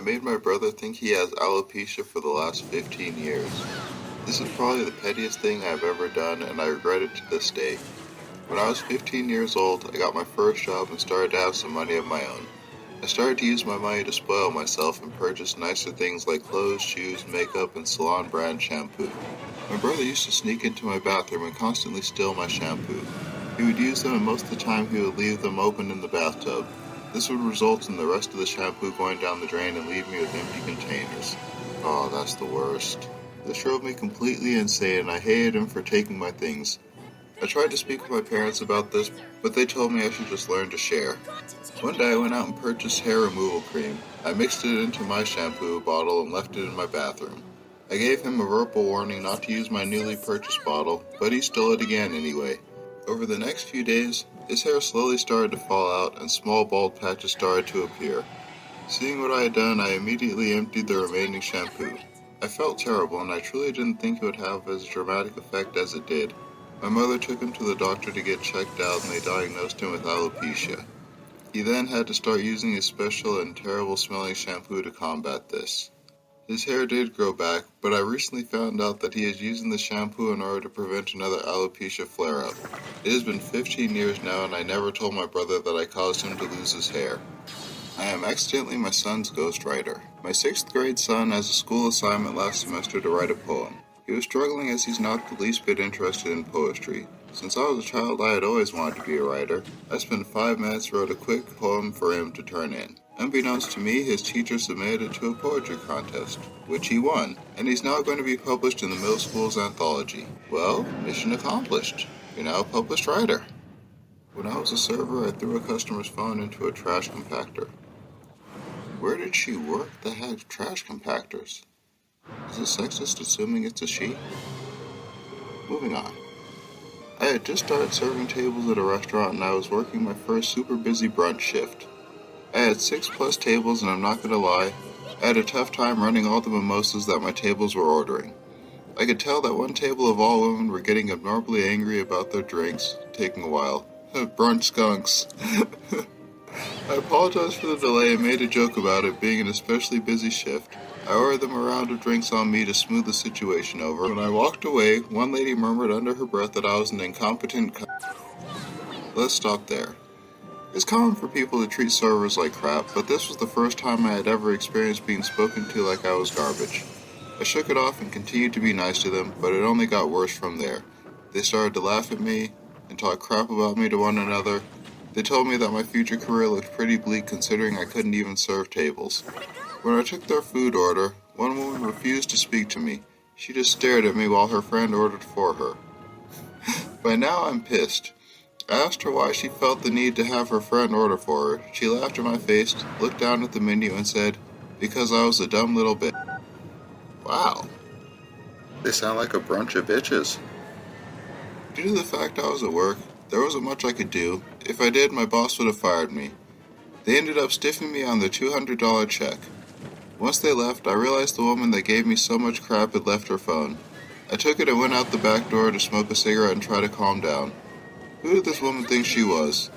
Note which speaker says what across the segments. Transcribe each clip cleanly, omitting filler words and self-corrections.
Speaker 1: made my brother think he has alopecia for the last 15 years. This is probably the pettiest thing I've ever done, and I regret it to this day. When I was 15 years old, I got my first job and started to have some money of my own. I started to use my money to spoil myself and purchase nicer things like clothes, shoes, makeup, and salon brand shampoo. My brother used to sneak into my bathroom and constantly steal my shampoo. He would use them, and most of the time he would leave them open in the bathtub. This would result in the rest of the shampoo going down the drain and leave me with empty containers. Oh, that's the worst. This drove me completely insane, and I hated him for taking my things. I tried to speak with my parents about this, but they told me I should just learn to share. One day I went out and purchased hair removal cream. I mixed it into my shampoo bottle and left it in my bathroom. I gave him a verbal warning not to use my newly purchased bottle, but he stole it again anyway. Over the next few days, his hair slowly started to fall out and small bald patches started to appear. Seeing what I had done, I immediately emptied the remaining shampoo. I felt terrible, and I truly didn't think it would have as dramatic effect as it did. My mother took him to the doctor to get checked out, and they diagnosed him with alopecia. He then had to start using a special and terrible smelling shampoo to combat this. His hair did grow back, but I recently found out that he is using the shampoo in order to prevent another alopecia flare-up. It has been 15 years now, and I never told my brother that I caused him to lose his hair. I am accidentally my son's ghostwriter. My 6th grade son has a school assignment last semester to write a poem. He was struggling as he's not the least bit interested in poetry. Since I was a child, I had always wanted to be a writer. I spent 5 minutes wrote a quick poem for him to turn in. Unbeknownst to me, his teacher submitted it to a poetry contest, which he won, and he's now going to be published in the middle school's anthology. Well, mission accomplished. You're now a published writer. When I was a server, I threw a customer's phone into a trash compactor. Where did she work that had trash compactors? Is it sexist assuming it's a she? Moving on. I had just started serving tables at a restaurant and I was working my first super busy brunch shift. I had 6+ tables and I'm not gonna lie, I had a tough time running all the mimosas that my tables were ordering. I could tell that one table of all women were getting abnormally angry about their drinks, taking a while. Brunch skunks. I apologized for the delay and made a joke about it being an especially busy shift. I ordered them a round of drinks on me to smooth the situation over. When I walked away, one lady murmured under her breath that I was an incompetent Let's stop there. It's common for people to treat servers like crap, but this was the first time I had ever experienced being spoken to like I was garbage. I shook it off and continued to be nice to them, but it only got worse from there. They started to laugh at me and talk crap about me to one another. They told me that my future career looked pretty bleak considering I couldn't even serve tables. When I took their food order, one woman refused to speak to me. She just stared at me while her friend ordered for her. By now I'm pissed. I asked her why she felt the need to have her friend order for her. She laughed in my face, looked down at the menu and said, "Because I was a dumb little bitch." Wow. They sound like a bunch of bitches. Due to the fact I was at work, there wasn't much I could do. If I did, my boss would have fired me. They ended up stiffing me on their $200 check. Once they left, I realized the woman that gave me so much crap had left her phone. I took it and went out the back door to smoke a cigarette and try to calm down. Who did this woman think she was?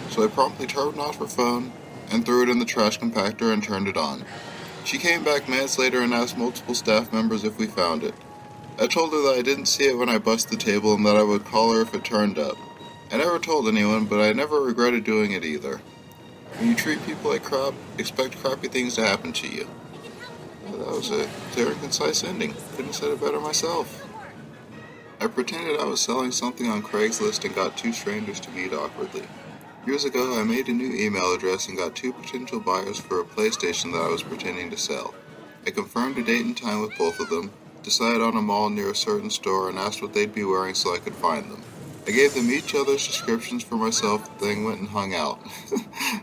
Speaker 1: So I promptly turned off her phone and threw it in the trash compactor and turned it on. She came back minutes later and asked multiple staff members if we found it. I told her that I didn't see it when I busted the table and that I would call her if it turned up. I never told anyone, but I never regretted doing it either. When you treat people like crap, expect crappy things to happen to you. Well, that was a clear and concise ending. Couldn't have said it better myself. I pretended I was selling something on Craigslist and got 2 strangers to meet awkwardly. Years ago, I made a new email address and got 2 potential buyers for a PlayStation that I was pretending to sell. I confirmed a date and time with both of them, decided on a mall near a certain store, and asked what they'd be wearing so I could find them. I gave them each other's descriptions for myself, then went and hung out.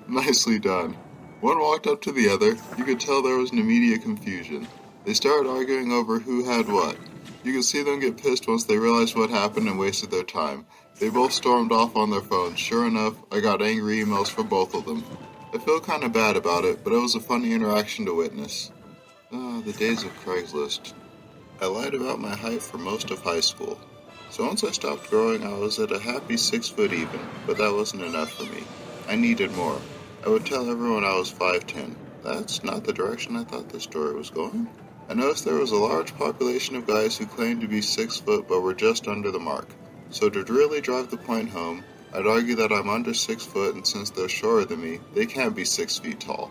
Speaker 1: Nicely done. One walked up to the other. You could tell there was an immediate confusion. They started arguing over who had what. You could see them get pissed once they realized what happened and wasted their time. They both stormed off on their phones. Sure enough, I got angry emails from both of them. I feel kinda bad about it, but it was a funny interaction to witness. The days of Craigslist. I lied about my height for most of high school. So once I stopped growing, I was at a happy 6 foot even, but that wasn't enough for me. I needed more. I would tell everyone I was 5'10". That's not the direction I thought the story was going. I noticed there was a large population of guys who claimed to be 6 foot but were just under the mark. So to really drive the point home, I'd argue that I'm under 6 foot, and since they're shorter than me, they can't be 6 feet tall.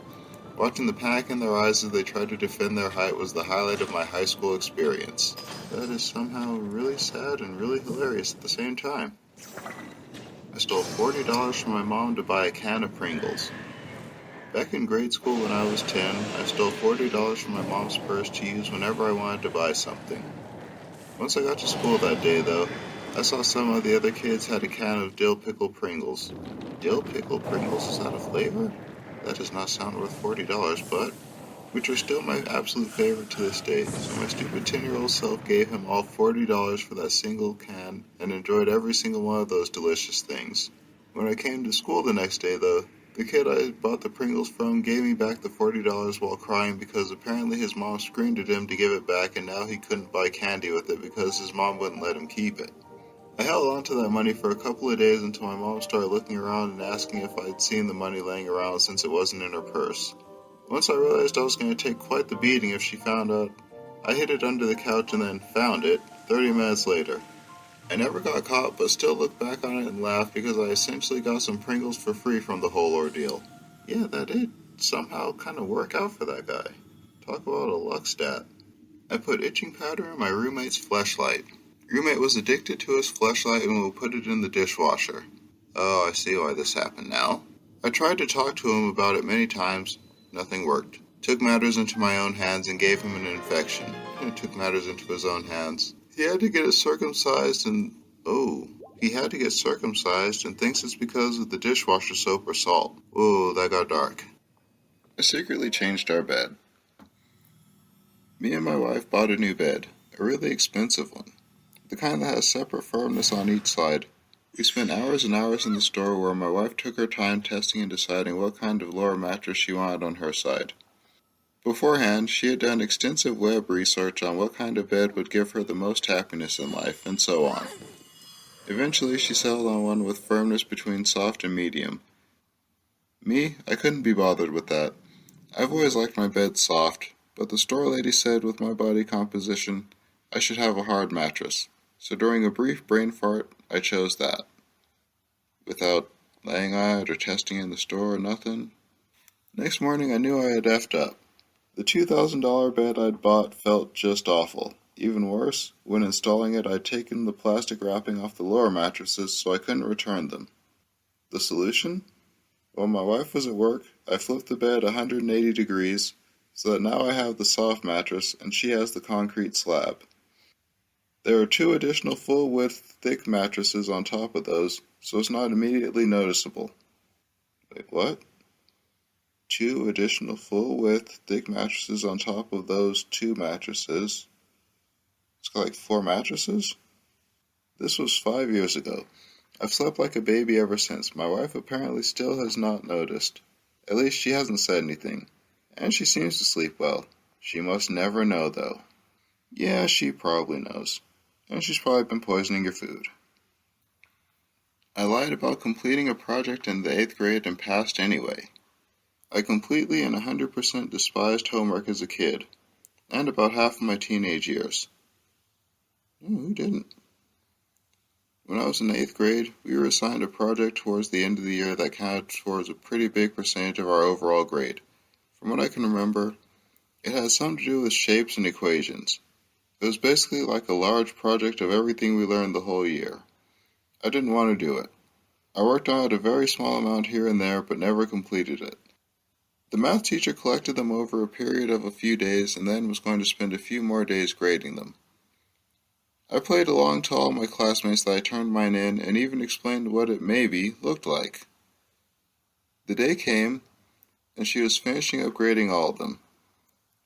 Speaker 1: Watching the panic in their eyes as they tried to defend their height was the highlight of my high school experience. That is somehow really sad and really hilarious at the same time. I stole $40 from my mom to buy a can of Pringles. Back in grade school when I was 10, I stole $40 from my mom's purse to use whenever I wanted to buy something. Once I got to school that day, though, I saw some of the other kids had a can of dill pickle Pringles. Dill pickle Pringles, is that a flavor? That does not sound worth $40, but which are still my absolute favorite to this day, so my stupid 10-year-old self gave him all $40 for that single can and enjoyed every single one of those delicious things. When I came to school the next day, though, the kid I bought the Pringles from gave me back the $40 while crying because apparently his mom screamed at him to give it back, and now he couldn't buy candy with it because his mom wouldn't let him keep it. I held on to that money for a couple of days until my mom started looking around and asking if I'd seen the money laying around since it wasn't in her purse. Once I realized I was going to take quite the beating if she found out, I hid it under the couch and then found it 30 minutes later. I never got caught, but still look back on it and laugh because I essentially got some Pringles for free from the whole ordeal. Yeah, that did somehow kind of work out for that guy. Talk about a luck stat. I put itching powder in my roommate's Fl3shlight. Roommate was addicted to his Fl3shlight and would put it in the dishwasher. Oh, I see why this happened now. I tried to talk to him about it many times. Nothing worked. Took matters into my own hands and gave him an infection. And took matters into his own hands. He had to get circumcised and thinks it's because of the dishwasher soap or salt. Whoa, that got dark. I secretly changed our bed. Me and my wife bought a new bed, a really expensive one. The kind that has separate firmness on each side. We spent hours and hours in the store where my wife took her time testing and deciding what kind of lower mattress she wanted on her side. Beforehand, she had done extensive web research on what kind of bed would give her the most happiness in life, and so on. Eventually, she settled on one with firmness between soft and medium. Me, I couldn't be bothered with that. I've always liked my bed soft, but the store lady said with my body composition, I should have a hard mattress. So during a brief brain fart, I chose that. Without laying on it or testing in the store or nothing. Next morning, I knew I had effed up. The $2,000 bed I'd bought felt just awful. Even worse, when installing it, I'd taken the plastic wrapping off the lower mattresses so I couldn't return them. The solution? While my wife was at work, I flipped the bed 180 degrees so that now I have the soft mattress and she has the concrete slab. There are 2 additional full-width thick mattresses on top of those, so it's not immediately noticeable. Wait, what? 2 additional full-width thick mattresses on top of those 2 mattresses. It's got like 4 mattresses? This was 5 years ago. I've slept like a baby ever since. My wife apparently still has not noticed. At least she hasn't said anything. And she seems to sleep well. She must never know, though. Yeah, she probably knows. And she's probably been poisoning your food. I lied about completing a project in the 8th grade and passed anyway. I completely and 100% despised homework as a kid, and about half of my teenage years. No, who didn't? When I was in 8th grade, we were assigned a project towards the end of the year that counted towards a pretty big percentage of our overall grade. From what I can remember, it had something to do with shapes and equations. It was basically like a large project of everything we learned the whole year. I didn't want to do it. I worked on it a very small amount here and there, but never completed it. The math teacher collected them over a period of a few days and then was going to spend a few more days grading them. I played along to all my classmates that I turned mine in and even explained what it maybe looked like. The day came, and she was finishing up grading all of them.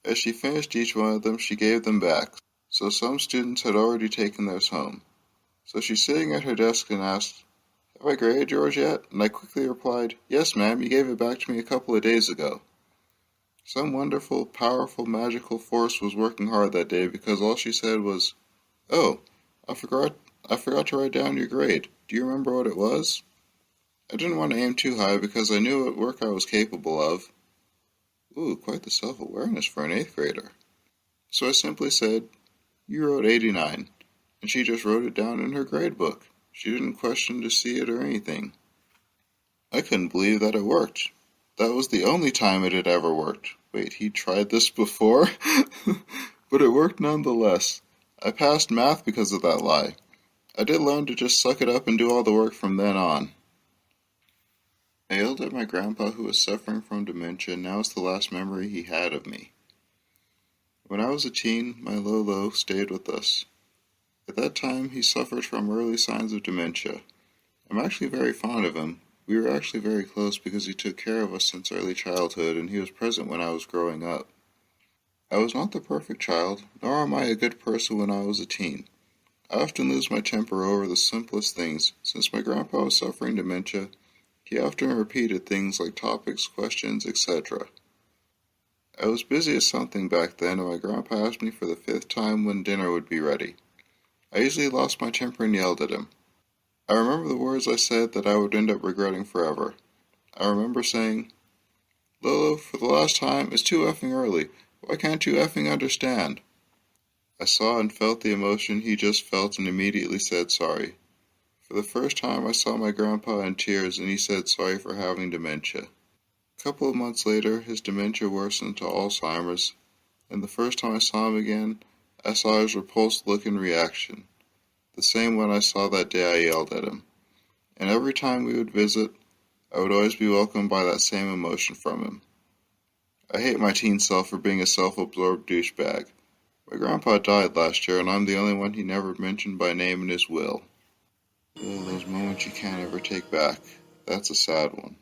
Speaker 1: As she finished each one of them, she gave them back, so some students had already taken theirs home. So she's sitting at her desk and asked, "Have I graded yours yet?" And I quickly replied, "Yes, ma'am, you gave it back to me a couple of days ago." Some wonderful, powerful, magical force was working hard that day because all she said was, "Oh, I forgot to write down your grade. Do you remember what it was?" I didn't want to aim too high because I knew what work I was capable of. Ooh, quite the self-awareness for an 8th grader. So I simply said, "You wrote 89," and she just wrote it down in her grade book. She didn't question to see it or anything. I couldn't believe that it worked. That was the only time it had ever worked. Wait, he tried this before? But it worked nonetheless. I passed math because of that lie. I did learn to just suck it up and do all the work from then on. I yelled at my grandpa who was suffering from dementia, and now it's the last memory he had of me. When I was a teen, my Lolo stayed with us. At that time, he suffered from early signs of dementia. I'm actually very fond of him. We were actually very close because he took care of us since early childhood, and he was present when I was growing up. I was not the perfect child, nor am I a good person when I was a teen. I often lose my temper over the simplest things. Since my grandpa was suffering dementia, he often repeated things like topics, questions, etc. I was busy at something back then, and my grandpa asked me for the 5th time when dinner would be ready. I easily lost my temper and yelled at him. I remember the words I said that I would end up regretting forever. I remember saying, "Lolo, for the last time, it's too effing early. Why can't you effing understand?" I saw and felt the emotion he just felt and immediately said sorry. For the first time I saw my grandpa in tears and he said sorry for having dementia. A couple of months later, his dementia worsened to Alzheimer's, and the first time I saw him again, I saw his repulsed look and reaction. The same one I saw that day I yelled at him. And every time we would visit, I would always be welcomed by that same emotion from him. I hate my teen self for being a self-absorbed douchebag. My grandpa died last year and I'm the only one he never mentioned by name in his will. Oh, those moments you can't ever take back. That's a sad one.